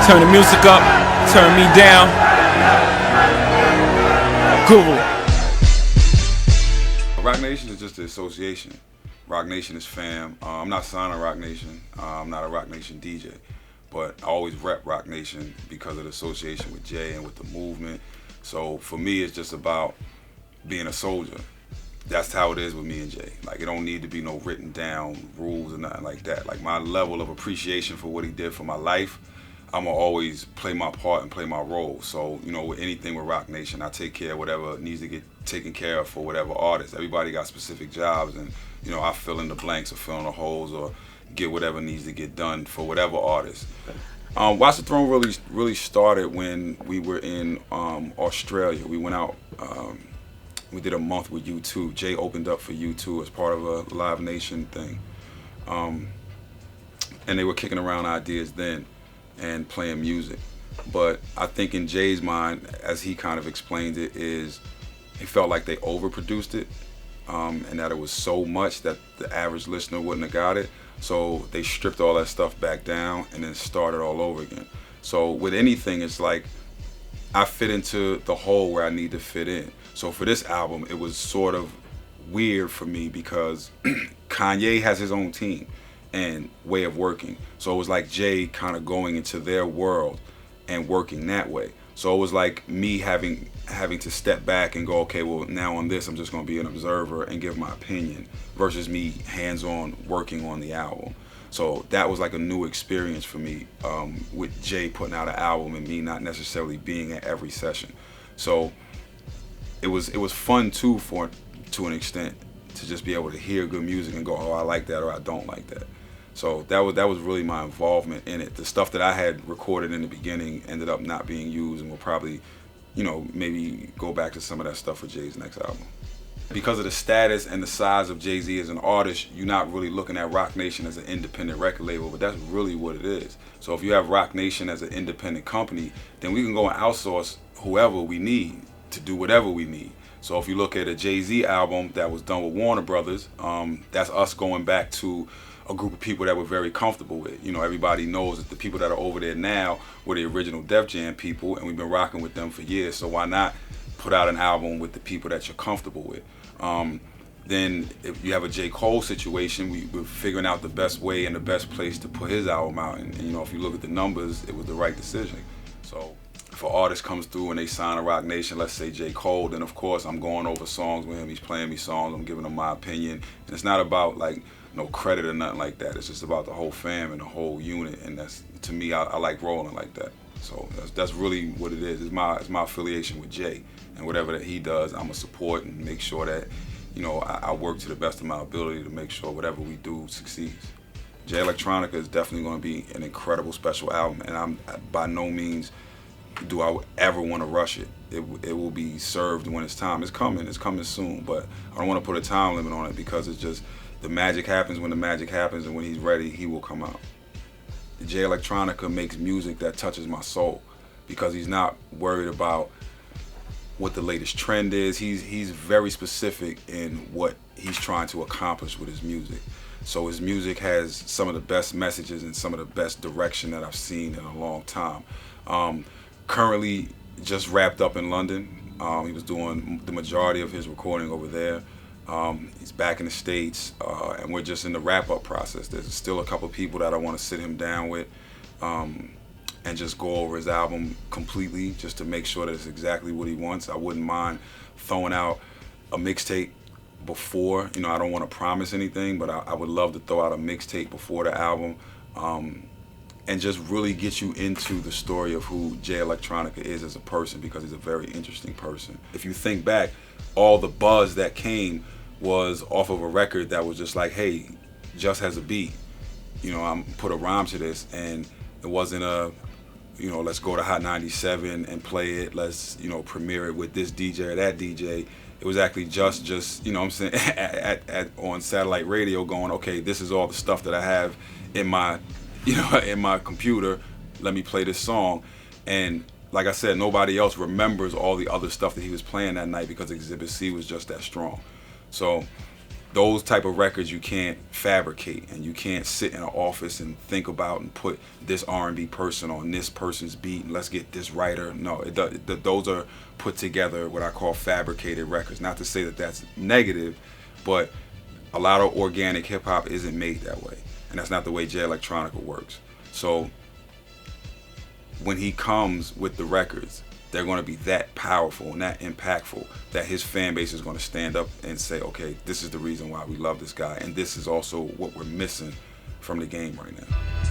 Turn the music up, turn me down. Google. Roc Nation is just the association. Roc Nation is fam. I'm not signed to Roc Nation. I'm not a Roc Nation DJ. But I always rep Roc Nation because of the association with Jay and with the movement. So for me, it's just about being a soldier. That's how it is with me and Jay. Like, it don't need to be no written down rules or nothing like that. Like, my level of appreciation for what he did for my life, I'm gonna always play my part and play my role. So, you know, with anything with Roc Nation, I take care of whatever needs to get taken care of for whatever artist. Everybody got specific jobs, and, you know, I fill in the blanks or fill in the holes or get whatever needs to get done for whatever artist. Watch the Throne really started when we were in Australia. We went out. We did a month with U2. Jay opened up for U2 as part of a Live Nation thing. And they were kicking around ideas then and playing music. But I think in Jay's mind, as he kind of explained it, is he felt like they overproduced it and that it was so much that the average listener wouldn't have got it. So they stripped all that stuff back down and then started all over again. So with anything, it's like I fit into the hole where I need to fit in. So for this album, it was sort of weird for me because Kanye has his own team and way of working. So it was like Jay kind of going into their world and working that way. So it was like me having to step back and go, okay, well, now on this, I'm just going to be an observer and give my opinion versus me hands-on working on the album. So that was like a new experience for me with Jay putting out an album and me not necessarily being at every session. So it was fun too to an extent to just be able to hear good music and go, oh, I like that or I don't like that. So that was really my involvement in it. The stuff that I had recorded in the beginning ended up not being used, and we'll probably, you know, maybe go back to some of that stuff for Jay's next album. Because of the status and the size of Jay-Z as an artist, you're not really looking at Roc Nation as an independent record label, but that's really what it is. So if you have Roc Nation as an independent company, then we can go and outsource whoever we need to do whatever we need. So if you look at a Jay-Z album that was done with Warner Brothers, that's us going back to a group of people that we're very comfortable with. You know, everybody knows that the people that are over there now were the original Def Jam people, and we've been rocking with them for years, so why not put out an album with the people that you're comfortable with? Then if you have a J. Cole situation, we're figuring out the best way and the best place to put his album out, and you know, if you look at the numbers, it was the right decision. So if an artist comes through and they sign a Roc Nation, let's say J. Cole, then of course I'm going over songs with him, he's playing me songs, I'm giving him my opinion, and it's not about like no credit or nothing like that. It's just about the whole fam and the whole unit, and that's, to me, I like rolling like that. So that's really what it is. It's my affiliation with Jay, and whatever that he does, I'm gonna support and make sure that, you know, I work to the best of my ability to make sure whatever we do succeeds. Jay Electronica is definitely going to be an incredible special album, and I'm by no means do I ever want to rush it. It will be served when it's time. It's coming soon, but I don't want to put a time limit on it because it's just, the magic happens when the magic happens, and when he's ready, he will come out. Jay Electronica makes music that touches my soul because he's not worried about what the latest trend is. He's very specific in what he's trying to accomplish with his music. So his music has some of the best messages and some of the best direction that I've seen in a long time. Currently just wrapped up in London. He was doing the majority of his recording over there. He's back in the States, and we're just in the wrap-up process. There's still a couple people that I want to sit him down with and just go over his album completely, just to make sure that it's exactly what he wants. I wouldn't mind throwing out a mixtape before. You know, I don't want to promise anything, but I would love to throw out a mixtape before the album and just really get you into the story of who Jay Electronica is as a person, because he's a very interesting person. If you think back, all the buzz that came was off of a record that was just like, hey, just has a beat. You know, I'm put a rhyme to this, and it wasn't a, you know, let's go to Hot 97 and play it, let's, you know, premiere it with this DJ or that DJ. It was actually just you know what I'm saying, on satellite radio going, okay, this is all the stuff that I have in my, you know, in my computer, let me play this song. And like I said, nobody else remembers all the other stuff that he was playing that night because Exhibit C was just that strong. So those type of records you can't fabricate, and you can't sit in an office and think about and put this R&B person on this person's beat and let's get this writer. No, those are put together what I call fabricated records. Not to say that that's negative, but a lot of organic hip hop isn't made that way, and that's not the way Jay Electronica works. So when he comes with the records, they're going to be that powerful and that impactful that his fan base is going to stand up and say, okay, this is the reason why we love this guy, and this is also what we're missing from the game right now.